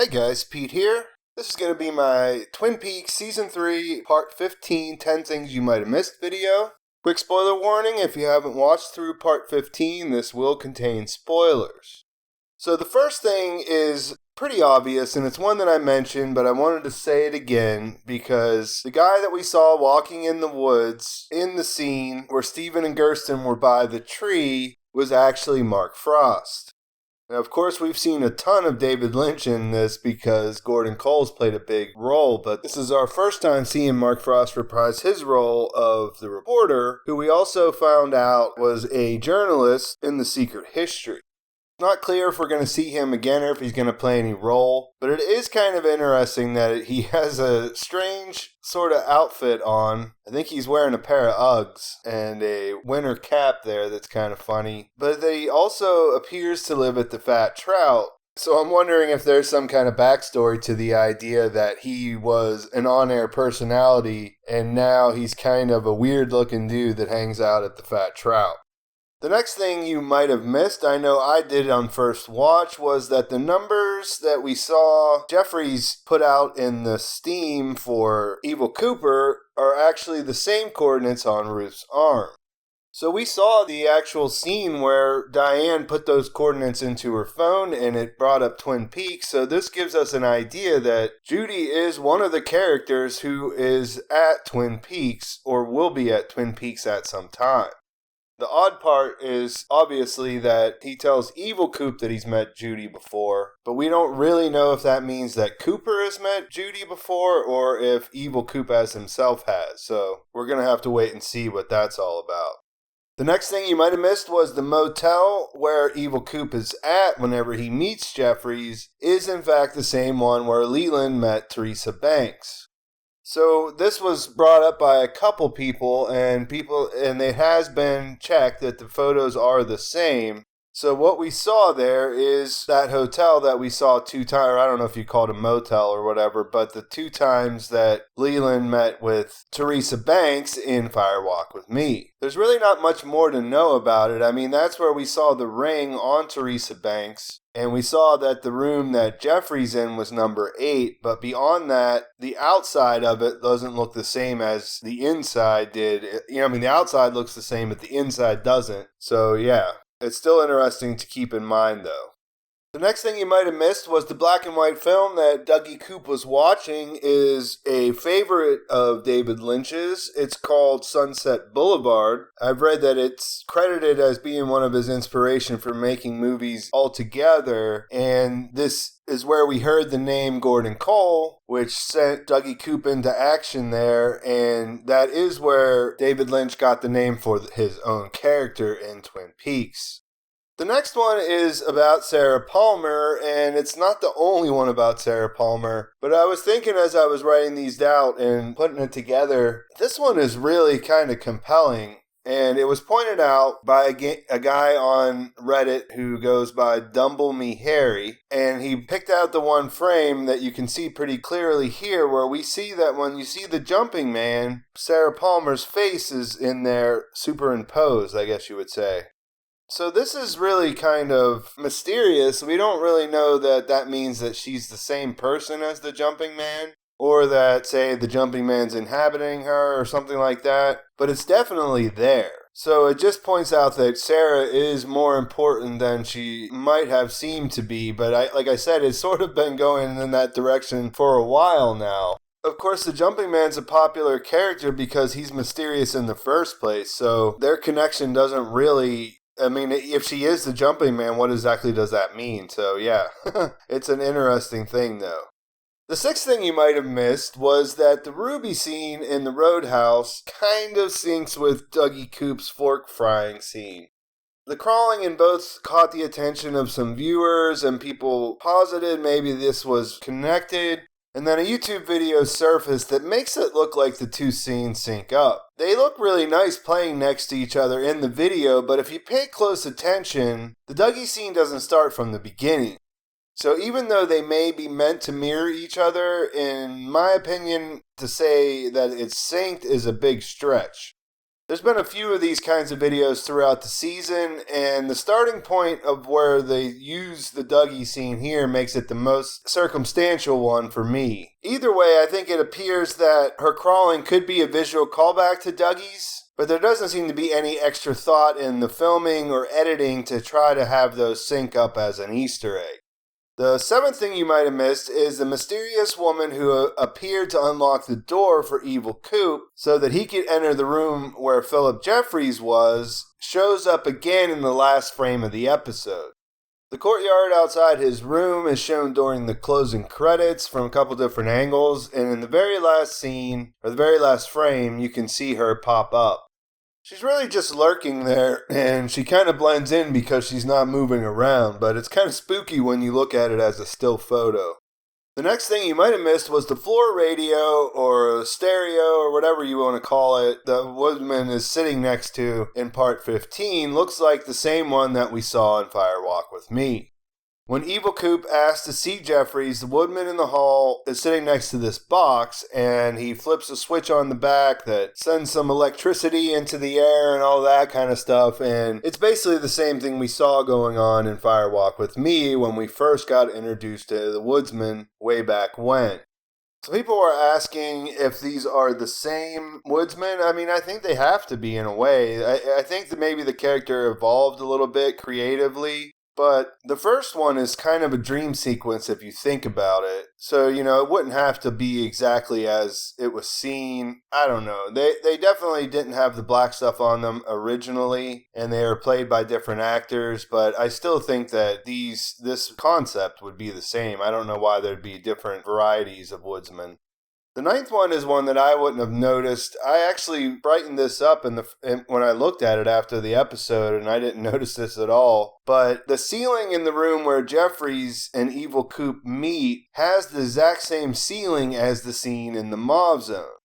Hey guys, Pete here. This is going to be my Twin Peaks Season 3, Part 15, 10 Things You Might Have Missed video. Quick spoiler warning, if you haven't watched through Part 15, this will contain spoilers. So the first thing is pretty obvious, and it's one that I mentioned, but I wanted to say it again, because the guy that we saw walking in the woods in the scene where Steven and Gersten were by the tree was actually Mark Frost. Now, of course, we've seen a ton of David Lynch in this because Gordon Cole's played a big role, but this is our first time seeing Mark Frost reprise his role of the reporter, who we also found out was a journalist in The Secret History. Not clear if we're going to see him again or if he's going to play any role, but it is kind of interesting that he has a strange sort of outfit on. I think he's wearing a pair of Uggs and a winter cap there that's kind of funny, but that he also appears to live at the Fat Trout. So I'm wondering if there's some kind of backstory to the idea that he was an on-air personality and now he's kind of a weird-looking dude that hangs out at the Fat Trout. The next thing you might have missed, I know I did on first watch, was that the numbers that we saw Jeffries put out in the Steam for Evil Cooper are actually the same coordinates on Ruth's arm. So we saw the actual scene where Diane put those coordinates into her phone and it brought up Twin Peaks. So this gives us an idea that Judy is one of the characters who is at Twin Peaks or will be at Twin Peaks at some time. The odd part is obviously that he tells Evil Coop that he's met Judy before, but we don't really know if that means that Cooper has met Judy before or if Evil Coop as himself has, so we're going to have to wait and see what that's all about. The next thing you might have missed was the motel where Evil Coop is at whenever he meets Jeffries is in fact the same one where Leland met Teresa Banks. So this was brought up by a couple people, and it has been checked that the photos are the same. So what we saw there is that hotel that we saw 2 times, I don't know if you called it a motel or whatever, but the 2 times that Leland met with Teresa Banks in Fire Walk with Me. There's really not much more to know about it. I mean, that's where we saw the ring on Teresa Banks. And we saw that the room that Jeffrey's in was number 8, but beyond that, the outside of it doesn't look the same as the inside did. The outside looks the same, but the inside doesn't. So yeah, it's still interesting to keep in mind though. The next thing you might have missed was the black and white film that Dougie Coop was watching is a favorite of David Lynch's. It's called Sunset Boulevard. I've read that it's credited as being one of his inspiration for making movies altogether, and this is where we heard the name Gordon Cole, which sent Dougie Coop into action there, and that is where David Lynch got the name for his own character in Twin Peaks. The next one is about Sarah Palmer, and it's not the only one about Sarah Palmer, but I was thinking as I was writing these out and putting it together, this one is really kind of compelling, and it was pointed out by a guy on Reddit who goes by Dumble Me Harry, and he picked out the one frame that you can see pretty clearly here where we see that when you see the jumping man, Sarah Palmer's face is in there superimposed, I guess you would say. So this is really kind of mysterious. We don't really know that means that she's the same person as the jumping man, or that, say, the jumping man's inhabiting her or something like that, but it's definitely there. So it just points out that Sarah is more important than she might have seemed to be, but like I said, it's sort of been going in that direction for a while now. Of course, the Jumping Man's a popular character because he's mysterious in the first place, so their connection doesn't really... if she is the Jumping Man, what exactly does that mean? So, yeah, it's an interesting thing, though. The sixth thing you might have missed was that the Ruby scene in the Roadhouse kind of syncs with Dougie Coop's fork frying scene. The crawling in both caught the attention of some viewers, and people posited maybe this was connected. And then a YouTube video surfaced that makes it look like the 2 scenes sync up. They look really nice playing next to each other in the video, but if you pay close attention, the Dougie scene doesn't start from the beginning. So even though they may be meant to mirror each other, in my opinion, to say that it's synced is a big stretch. There's been a few of these kinds of videos throughout the season, and the starting point of where they use the Dougie scene here makes it the most circumstantial one for me. Either way, I think it appears that her crawling could be a visual callback to Dougie's, but there doesn't seem to be any extra thought in the filming or editing to try to have those sync up as an Easter egg. The seventh thing you might have missed is the mysterious woman who appeared to unlock the door for Evil Coop so that he could enter the room where Phillip Jeffries was, shows up again in the last frame of the episode. The courtyard outside his room is shown during the closing credits from a couple different angles, and in the very last scene, or the very last frame, you can see her pop up. She's really just lurking there, and she kind of blends in because she's not moving around, but it's kind of spooky when you look at it as a still photo. The next thing you might have missed was the floor radio, or stereo, or whatever you want to call it, that Woodsman is sitting next to in part 15 looks like the same one that we saw in Fire Walk with Me. When Evil Coop asks to see Jeffries, the woodman in the hall is sitting next to this box, and he flips a switch on the back that sends some electricity into the air and all that kind of stuff, and it's basically the same thing we saw going on in Fire Walk with Me when we first got introduced to the woodsman way back when. So people are asking if these are the same woodsman. I mean, I think they have to be in a way. I think that maybe the character evolved a little bit creatively. But the first one is kind of a dream sequence if you think about it. So, it wouldn't have to be exactly as it was seen. I don't know. They definitely didn't have the black stuff on them originally, and they were played by different actors, but I still think that this concept would be the same. I don't know why there'd be different varieties of woodsmen. The ninth one is one that I wouldn't have noticed. I actually brightened this up when I looked at it after the episode, and I didn't notice this at all. But the ceiling in the room where Jeffries and Evil Coop meet has the exact same ceiling as the scene in the Mauve Zone.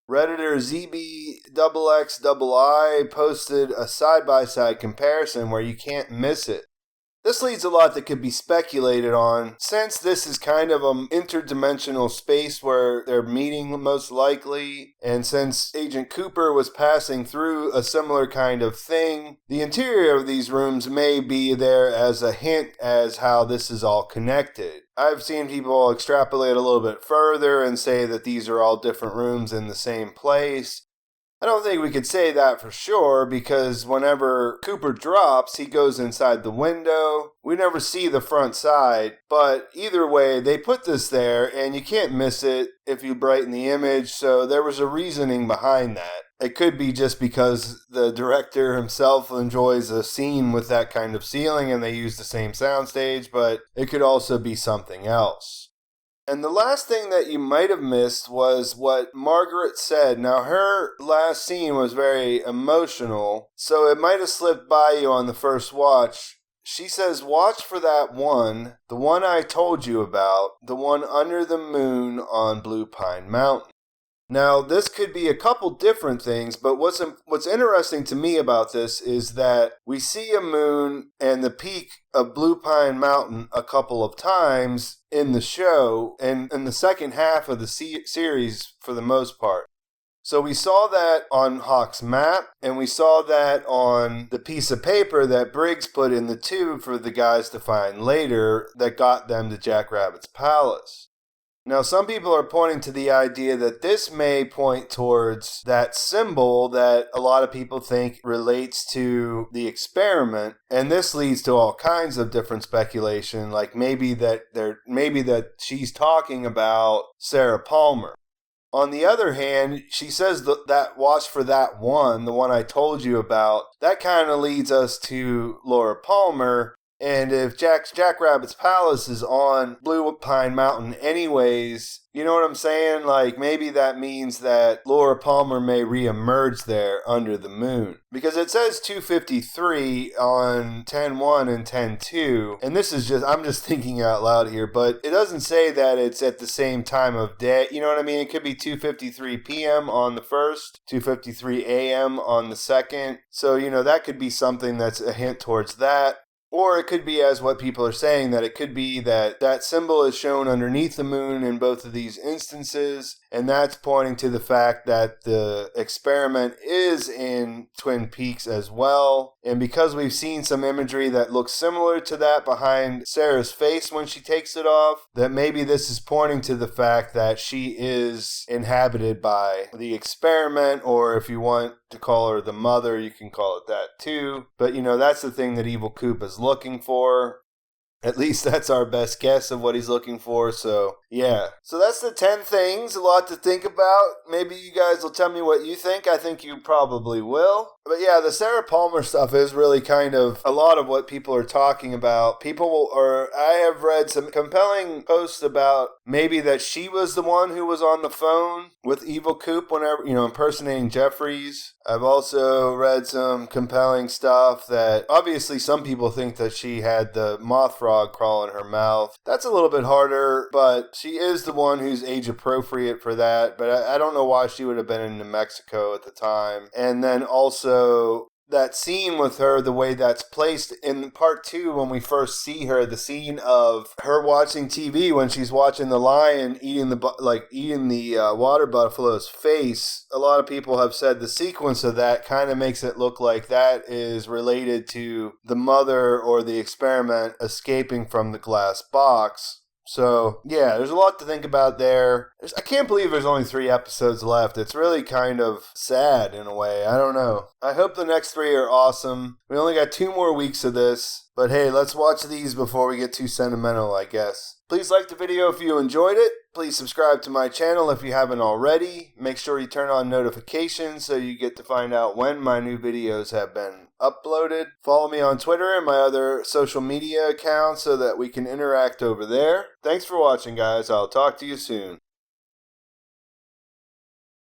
Redditor ZBXXII posted a side-by-side comparison where you can't miss it. This leads a lot that could be speculated on, since this is kind of an interdimensional space where they're meeting most likely, and since Agent Cooper was passing through a similar kind of thing, the interior of these rooms may be there as a hint as how this is all connected. I've seen people extrapolate a little bit further and say that these are all different rooms in the same place. I don't think we could say that for sure, because whenever Cooper drops, he goes inside the window. We never see the front side, but either way, they put this there, and you can't miss it if you brighten the image, so there was a reasoning behind that. It could be just because the director himself enjoys a scene with that kind of ceiling, and they use the same soundstage, but it could also be something else. And the last thing that you might have missed was what Margaret said. Now, her last scene was very emotional, so it might have slipped by you on the first watch. She says, "Watch for that one, the one I told you about, the one under the moon on Blue Pine Mountain." Now, this could be a couple different things, but what's interesting to me about this is that we see a moon and the peak of Blue Pine Mountain a couple of times in the show and in the second half of the series for the most part. So we saw that on Hawk's map, and we saw that on the piece of paper that Briggs put in the tube for the guys to find later that got them to Jackrabbit's palace. Now, some people are pointing to the idea that this may point towards that symbol that a lot of people think relates to the experiment, and this leads to all kinds of different speculation, like maybe that she's talking about Sarah Palmer. On the other hand, she says that watch for that one, the one I told you about. That kind of leads us to Laura Palmer. And if Jackrabbit's Palace is on Blue Pine Mountain anyways, you know what I'm saying? Like, maybe that means that Laura Palmer may reemerge there under the moon. Because it says 253 on 10-1 and 10-2. And this is I'm just thinking out loud here, but it doesn't say that it's at the same time of day. You know what I mean? It could be 2:53 p.m. on the first, 2:53 a.m. on the second. So, that could be something that's a hint towards that. Or it could be as what people are saying, that it could be that that symbol is shown underneath the moon in both of these instances, and that's pointing to the fact that the experiment is in Twin Peaks as well. And because we've seen some imagery that looks similar to that behind Sarah's face when she takes it off, that maybe this is pointing to the fact that she is inhabited by the experiment, or if you want to call her the mother, you can call it that too. But that's the thing that Evil Coop is looking for. At least that's our best guess of what he's looking for, so yeah. So that's the 10 things, a lot to think about. Maybe you guys will tell me what you think. I think you probably will. But yeah, the Sarah Palmer stuff is really kind of a lot of what people are talking about. I have read some compelling posts about maybe that she was the one who was on the phone with Evil Coop whenever, impersonating Jeffries. I've also read some compelling stuff that obviously some people think that she had the moth frog crawl in her mouth. That's a little bit harder, but she is the one who's age appropriate for that. But I don't know why she would have been in New Mexico at the time. And then also that scene with her, the way that's placed in part 2 when we first see her, the scene of her watching TV when she's watching the lion eating the water buffalo's face. A lot of people have said the sequence of that kind of makes it look like that is related to the mother or the experiment escaping from the glass box. So, yeah, there's a lot to think about there. I can't believe there's only 3 episodes left. It's really kind of sad in a way. I don't know. I hope the next 3 are awesome. We only got 2 more weeks of this. But hey, let's watch these before we get too sentimental, I guess. Please like the video if you enjoyed it. Please subscribe to my channel if you haven't already. Make sure you turn on notifications so you get to find out when my new videos have been uploaded. Follow me on Twitter and my other social media accounts so that we can interact over there. Thanks for watching, guys. I'll talk to you soon.